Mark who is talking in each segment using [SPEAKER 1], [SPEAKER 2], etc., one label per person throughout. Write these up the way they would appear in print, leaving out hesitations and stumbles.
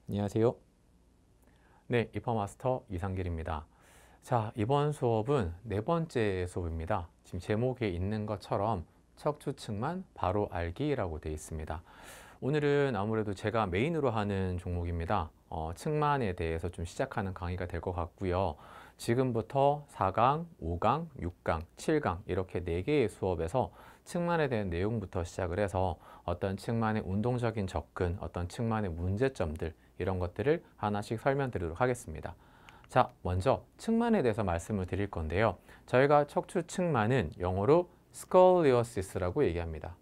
[SPEAKER 1] 안녕하세요. 네, 입학마스터 이상길입니다. 자, 이번 수업은 네 번째 수업입니다. 지금 제목에 있는 것처럼 척추측만 바로 알기라고 되어 있습니다. 오늘은 아무래도 제가 메인으로 하는 종목입니다. 측만에 대해서 좀 시작하는 강의가 될 것 같고요. 지금부터 4강, 5강, 6강, 7강 이렇게 4개의 수업에서 측만에 대한 내용부터 시작을 해서 어떤 측만의 운동적인 접근, 어떤 측만의 문제점들 이런 것들을 하나씩 설명드리도록 하겠습니다. 자, 먼저 측만에 대해서 말씀을 드릴 건데요. 저희가 척추 측만은 영어로 스콜리오시스라고 얘기합니다.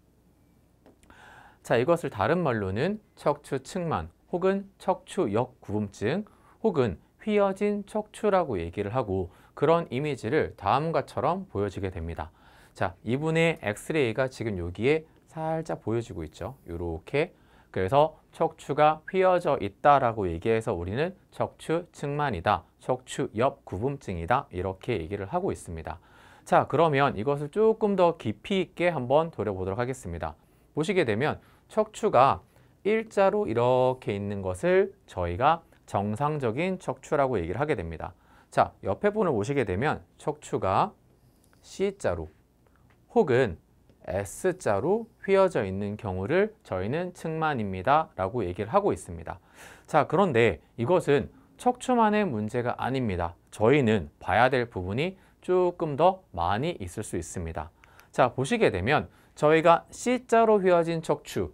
[SPEAKER 1] 자, 이것을 다른 말로는 척추 측만 혹은 척추 역구분증 혹은 휘어진 척추라고 얘기를 하고 그런 이미지를 다음과처럼 보여지게 됩니다. 자, 이분의 엑스레이가 지금 여기에 살짝 보여지고 있죠. 이렇게. 그래서 척추가 휘어져 있다라고 얘기해서 우리는 척추 측만이다, 척추 역구분증이다 이렇게 얘기를 하고 있습니다. 자, 그러면 이것을 조금 더 깊이 있게 한번 돌아보도록 하겠습니다. 보시게 되면 척추가 일자로 이렇게 있는 것을 저희가 정상적인 척추라고 얘기를 하게 됩니다. 자, 옆에 분을 보시게 되면 척추가 C자로 혹은 S자로 휘어져 있는 경우를 저희는 측만입니다 라고 얘기를 하고 있습니다. 자, 그런데 이것은 척추만의 문제가 아닙니다. 저희는 봐야 될 부분이 조금 더 많이 있을 수 있습니다. 자, 보시게 되면 저희가 C자로 휘어진 척추,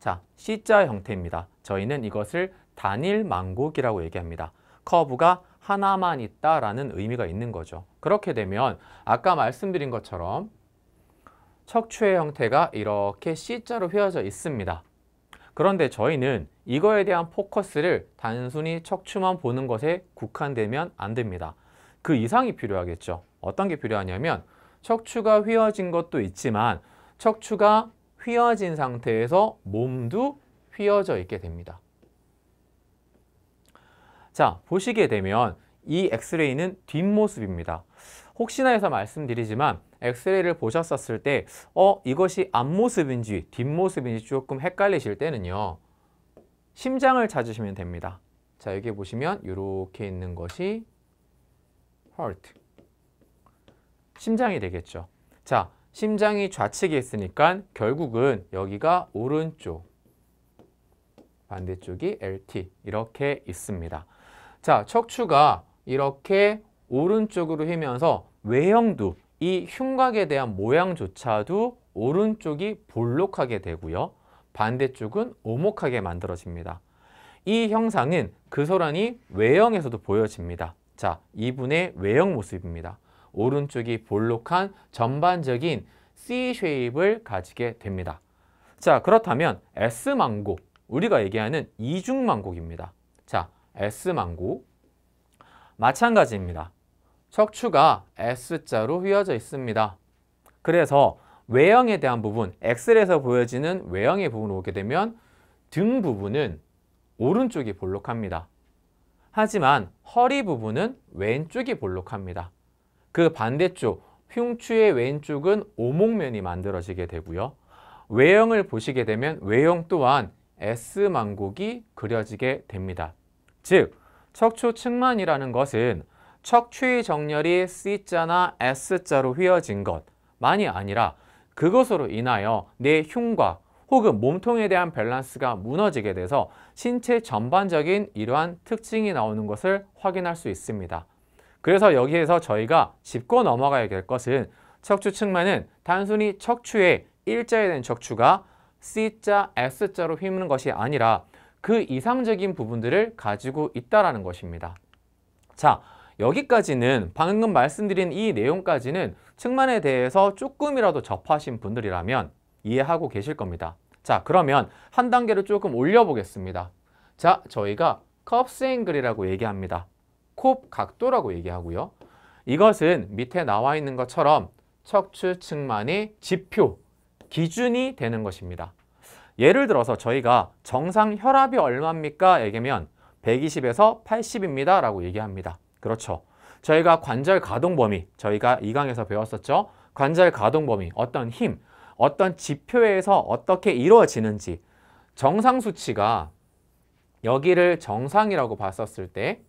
[SPEAKER 1] 자, C자 형태입니다. 저희는 이것을 단일 망곡이라고 얘기합니다. 커브가 하나만 있다라는 의미가 있는 거죠. 그렇게 되면 아까 말씀드린 것처럼 척추의 형태가 이렇게 C자로 휘어져 있습니다. 그런데 저희는 이거에 대한 포커스를 단순히 척추만 보는 것에 국한되면 안 됩니다. 그 이상이 필요하겠죠. 어떤 게 필요하냐면 척추가 휘어진 것도 있지만 척추가 휘어진 상태에서 몸도 휘어져 있게 됩니다. 자, 보시게 되면 이 엑스레이는 뒷모습입니다. 혹시나 해서 말씀드리지만 엑스레이를 보셨었을 때 이것이 앞모습인지 뒷모습인지 조금 헷갈리실 때는요. 심장을 찾으시면 됩니다. 자, 여기 보시면 이렇게 있는 것이 heart, 심장이 되겠죠. 자, 심장이 좌측에 있으니까 결국은 여기가 오른쪽, 반대쪽이 LT 이렇게 있습니다. 자, 척추가 이렇게 오른쪽으로 휘면서 외형도 이 흉곽에 대한 모양조차도 오른쪽이 볼록하게 되고요. 반대쪽은 오목하게 만들어집니다. 이 형상은 그소란히 외형에서도 보여집니다. 자, 이분의 외형 모습입니다. 오른쪽이 볼록한 전반적인 C 쉐입을 가지게 됩니다. 자, 그렇다면 S망곡, 우리가 얘기하는 이중망곡입니다. 자, S망곡 마찬가지입니다. 척추가 S자로 휘어져 있습니다. 그래서 외형에 대한 부분, 엑스레이에서 보여지는 외형의 부분을 보게 되면 등 부분은 오른쪽이 볼록합니다. 하지만 허리 부분은 왼쪽이 볼록합니다. 그 반대쪽, 흉추의 왼쪽은 오목면이 만들어지게 되고요. 외형을 보시게 되면 외형 또한 S망곡이 그려지게 됩니다. 즉, 척추 측만이라는 것은 척추의 정렬이 C자나 S자로 휘어진 것만이 아니라 그것으로 인하여 내 흉곽 혹은 몸통에 대한 밸런스가 무너지게 돼서 신체 전반적인 이러한 특징이 나오는 것을 확인할 수 있습니다. 그래서 여기에서 저희가 짚고 넘어가야 될 것은 척추 측만은 단순히 척추의 일자에 된 척추가 C자, S자로 휘는 것이 아니라 그 이상적인 부분들을 가지고 있다는 것입니다. 자, 여기까지는 방금 말씀드린 이 내용까지는 측만에 대해서 조금이라도 접하신 분들이라면 이해하고 계실 겁니다. 자, 그러면 한 단계를 조금 올려보겠습니다. 자, 저희가 컵스 앵글이라고 얘기합니다. 콥 각도라고 얘기하고요. 이것은 밑에 나와 있는 것처럼 척추 측만의 지표, 기준이 되는 것입니다. 예를 들어서 저희가 정상 혈압이 얼마입니까? 얘기하면 120에서 80입니다 라고 얘기합니다. 그렇죠. 저희가 관절 가동 범위, 저희가 2강에서 배웠었죠. 관절 가동 범위, 어떤 힘, 어떤 지표에서 어떻게 이루어지는지 정상 수치가 여기를 정상이라고 봤었을 때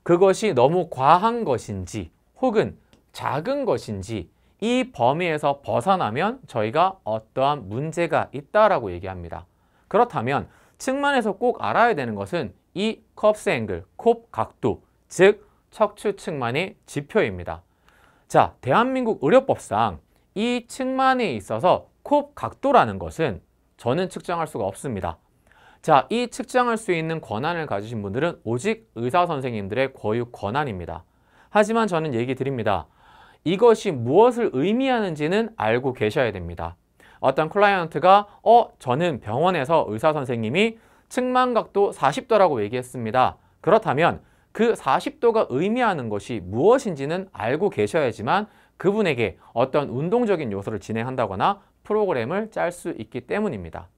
[SPEAKER 1] 그것이 너무 과한 것인지 혹은 작은 것인지 이 범위에서 벗어나면 저희가 어떠한 문제가 있다라고 얘기합니다. 그렇다면 측만에서 꼭 알아야 되는 것은 이 컵스 앵글, 콥 각도, 즉 척추 측만의 지표입니다. 자, 대한민국 의료법상 이 측만에 있어서 콥 각도라는 것은 저는 측정할 수가 없습니다. 자, 이 측정할 수 있는 권한을 가지신 분들은 오직 의사 선생님들의 고유 권한입니다. 하지만 저는 얘기 드립니다. 이것이 무엇을 의미하는지는 알고 계셔야 됩니다. 어떤 클라이언트가 저는 병원에서 의사 선생님이 측만 각도 40도라고 얘기했습니다. 그렇다면 그 40도가 의미하는 것이 무엇인지는 알고 계셔야지만 그분에게 어떤 운동적인 요소를 진행한다거나 프로그램을 짤 수 있기 때문입니다.